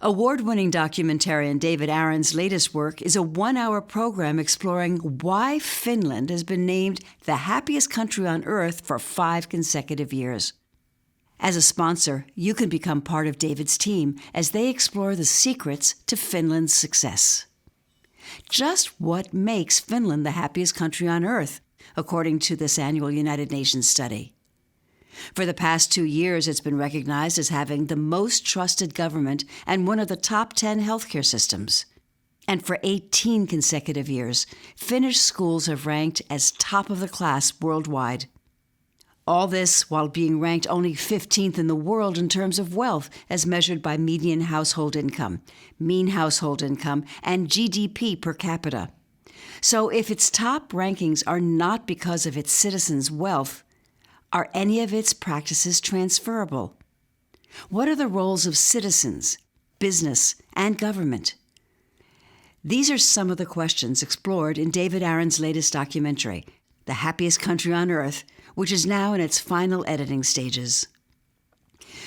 Award-winning documentarian David Aaron's latest work is a 1-hour program exploring why Finland has been named the happiest country on earth for 5 consecutive years. As a sponsor, you can become part of David's team as they explore the secrets to Finland's success. Just what makes Finland the happiest country on earth, according to this annual United Nations study? For the past 2 years, it's been recognized as having the most trusted government and one of the top 10 healthcare systems. And for 18 consecutive years, Finnish schools have ranked as top of the class worldwide. All this while being ranked only 15th in the world in terms of wealth as measured by median household income, mean household income, and GDP per capita. So if its top rankings are not because of its citizens' wealth, are any of its practices transferable? What are the roles of citizens, business, and government? These are some of the questions explored in David Aaron's latest documentary, The Happiest Country on Earth, which is now in its final editing stages.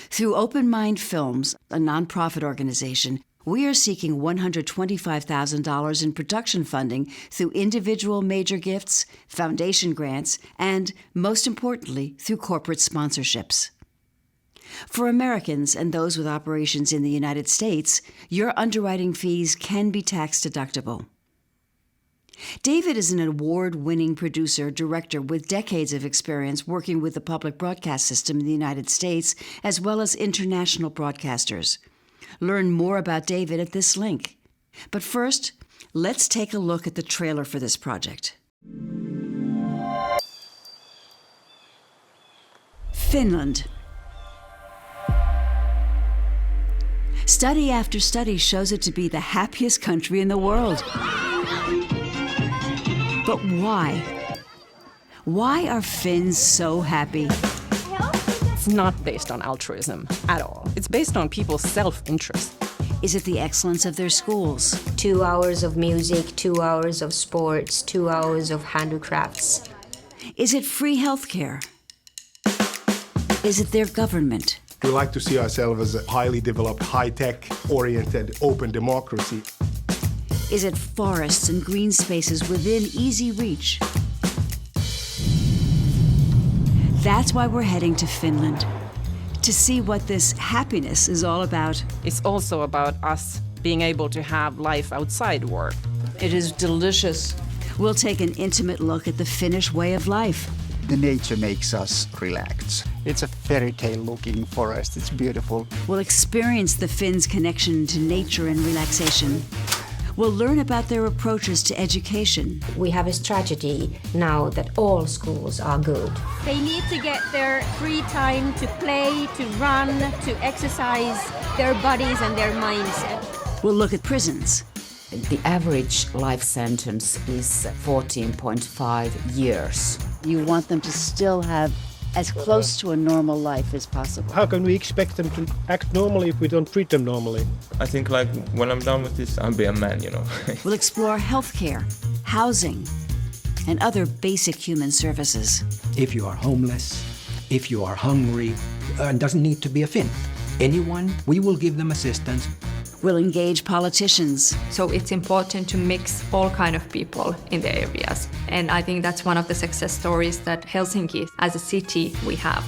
Through Open Mind Films, a nonprofit organization, we are seeking $125,000 in production funding through individual major gifts, foundation grants, and, most importantly, through corporate sponsorships. For Americans and those with operations in the United States, your underwriting fees can be tax-deductible. David is an award-winning producer-director with decades of experience working with the public broadcast system in the United States, as well as international broadcasters. Learn more about David at this link. But first, let's take a look at the trailer for this project. Finland. Study after study shows it to be the happiest country in the world. But why? Why are Finns so happy? It's not based on altruism at all. It's based on people's self-interest. Is it the excellence of their schools? 2 hours of music, 2 hours of sports, 2 hours of handicrafts. Is it free healthcare? Is it their government? We like to see ourselves as a highly developed, high-tech, oriented, open democracy. Is it forests and green spaces within easy reach? That's why we're heading to Finland, to see what this happiness is all about. It's also about us being able to have life outside work. It is delicious. We'll take an intimate look at the Finnish way of life. The nature makes us relax. It's a fairy tale looking forest. It's beautiful. We'll experience the Finns' connection to nature and relaxation. We'll learn about their approaches to education. We have a strategy now that all schools are good. They need to get their free time to play, to run, to exercise their bodies and their minds. We'll look at prisons. The average life sentence is 14.5 years. You want them to still have as close to a normal life as possible. How can we expect them to act normally if we don't treat them normally? I think like when I'm done with this, I'll be a man, you know. We'll explore healthcare, housing, and other basic human services. If you are homeless, if you are hungry, it doesn't need to be a Finn. Anyone, we will give them assistance. We'll engage politicians. So it's important to mix all kind of people in the areas. And I think that's one of the success stories that Helsinki, as a city, we have.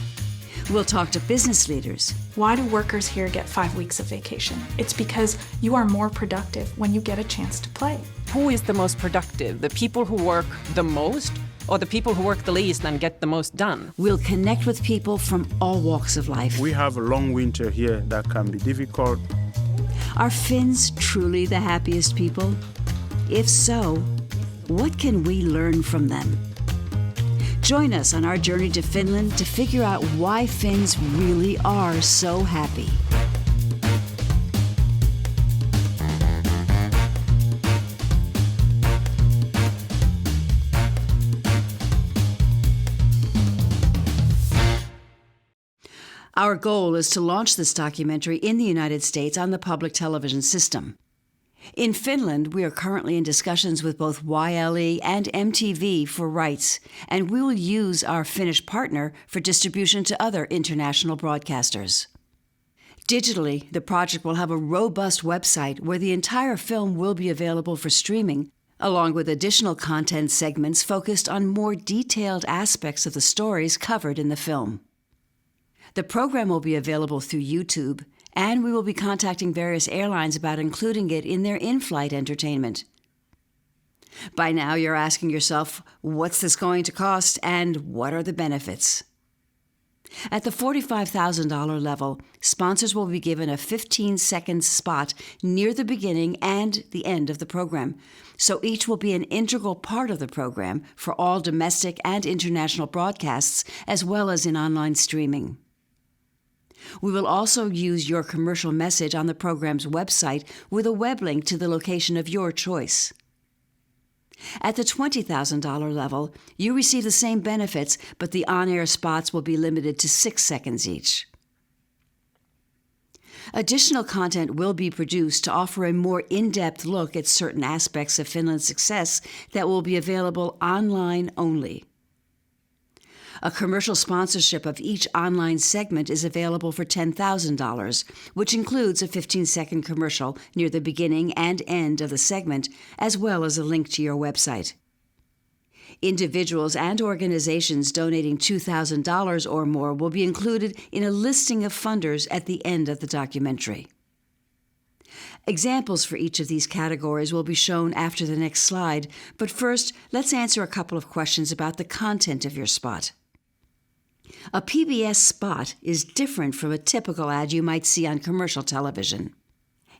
We'll talk to business leaders. Why do workers here get 5 weeks of vacation? It's because you are more productive when you get a chance to play. Who is the most productive? The people who work the most or the people who work the least and get the most done? We'll connect with people from all walks of life. We have a long winter here that can be difficult. Are Finns truly the happiest people? If so, what can we learn from them? Join us on our journey to Finland to figure out why Finns really are so happy. Our goal is to launch this documentary in the United States on the public television system. In Finland, we are currently in discussions with both YLE and MTV for rights, and we will use our Finnish partner for distribution to other international broadcasters. Digitally, the project will have a robust website where the entire film will be available for streaming, along with additional content segments focused on more detailed aspects of the stories covered in the film. The program will be available through YouTube, and we will be contacting various airlines about including it in their in-flight entertainment. By now, you're asking yourself, what's this going to cost and what are the benefits? At the $45,000 level, sponsors will be given a 15-second spot near the beginning and the end of the program, so each will be an integral part of the program for all domestic and international broadcasts, as well as in online streaming. We will also use your commercial message on the program's website with a web link to the location of your choice. At the $20,000 level, you receive the same benefits, but the on-air spots will be limited to 6 seconds each. Additional content will be produced to offer a more in-depth look at certain aspects of Finland's success that will be available online only. A commercial sponsorship of each online segment is available for $10,000, which includes a 15-second commercial near the beginning and end of the segment, as well as a link to your website. Individuals and organizations donating $2,000 or more will be included in a listing of funders at the end of the documentary. Examples for each of these categories will be shown after the next slide, but first, let's answer a couple of questions about the content of your spot. A PBS spot is different from a typical ad you might see on commercial television.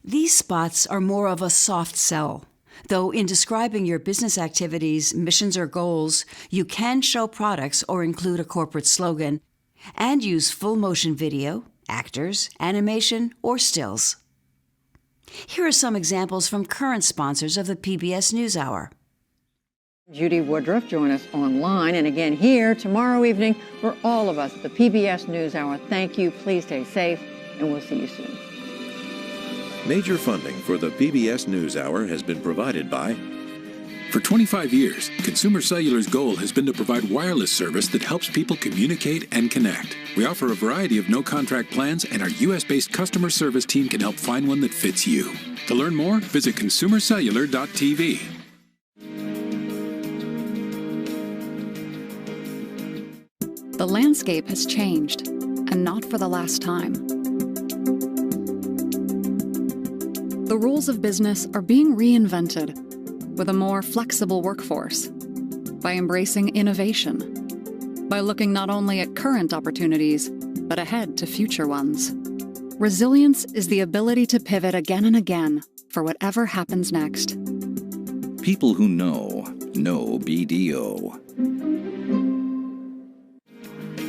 These spots are more of a soft sell, though in describing your business activities, missions, or goals, you can show products or include a corporate slogan, and use full-motion video, actors, animation, or stills. Here are some examples from current sponsors of the PBS NewsHour. Judy Woodruff, join us online and again here tomorrow evening for all of us at the PBS NewsHour. Thank you. Please stay safe, and we'll see you soon. Major funding for the PBS NewsHour has been provided by... For 25 years, Consumer Cellular's goal has been to provide wireless service that helps people communicate and connect. We offer a variety of no-contract plans, and our U.S.-based customer service team can help find one that fits you. To learn more, visit consumercellular.tv. The landscape has changed, and not for the last time. The rules of business are being reinvented with a more flexible workforce, by embracing innovation, by looking not only at current opportunities, but ahead to future ones. Resilience is the ability to pivot again and again for whatever happens next. People who know BDO.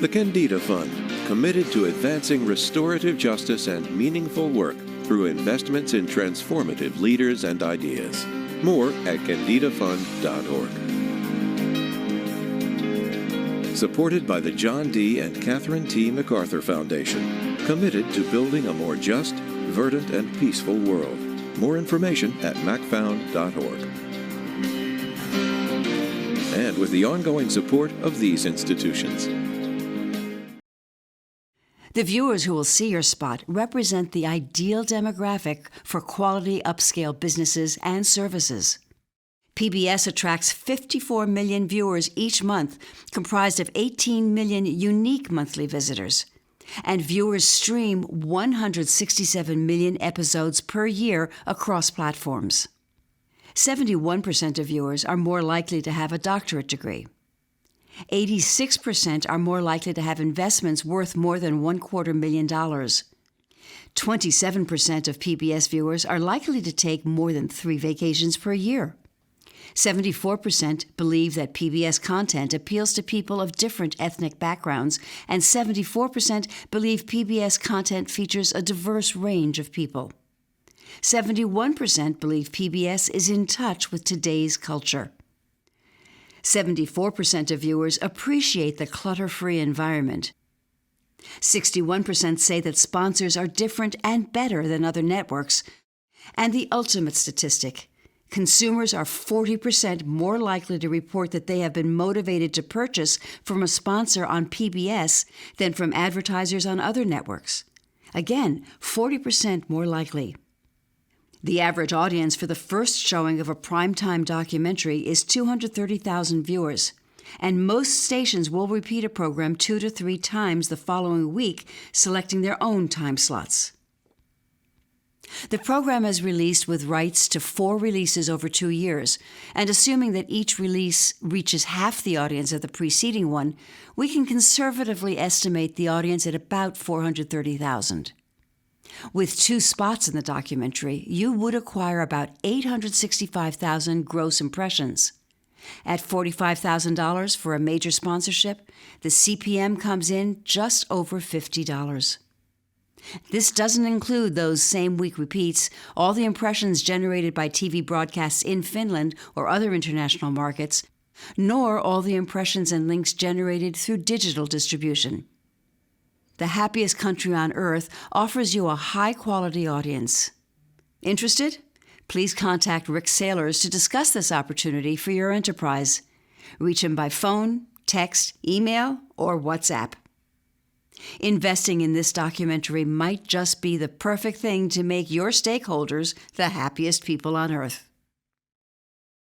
The Candida Fund, committed to advancing restorative justice and meaningful work through investments in transformative leaders and ideas. More at candidafund.org. Supported by the John D. and Catherine T. MacArthur Foundation, committed to building a more just, verdant, and peaceful world. More information at macfound.org. And with the ongoing support of these institutions. The viewers who will see your spot represent the ideal demographic for quality upscale businesses and services. PBS attracts 54 million viewers each month, comprised of 18 million unique monthly visitors. And viewers stream 167 million episodes per year across platforms. 71% of viewers are more likely to have a doctorate degree. 86% are more likely to have investments worth more than $250,000. 27% of PBS viewers are likely to take more than 3 vacations per year. 74% believe that PBS content appeals to people of different ethnic backgrounds, and 74% believe PBS content features a diverse range of people. 71% believe PBS is in touch with today's culture. 74% of viewers appreciate the clutter-free environment. 61% say that sponsors are different and better than other networks. And the ultimate statistic, consumers are 40% more likely to report that they have been motivated to purchase from a sponsor on PBS than from advertisers on other networks. Again, 40% more likely. The average audience for the first showing of a primetime documentary is 230,000 viewers, and most stations will repeat a program 2 to 3 times the following week, selecting their own time slots. The program is released with rights to 4 releases over 2 years, and assuming that each release reaches half the audience of the preceding one, we can conservatively estimate the audience at about 430,000. With 2 spots in the documentary, you would acquire about 865,000 gross impressions. At $45,000 for a major sponsorship, the CPM comes in just over $50. This doesn't include those same-week repeats, all the impressions generated by TV broadcasts in Finland or other international markets, nor all the impressions and links generated through digital distribution. The Happiest Country on Earth offers you a high-quality audience. Interested? Please contact Rick Sailors to discuss this opportunity for your enterprise. Reach him by phone, text, email, or WhatsApp. Investing in this documentary might just be the perfect thing to make your stakeholders the happiest people on Earth.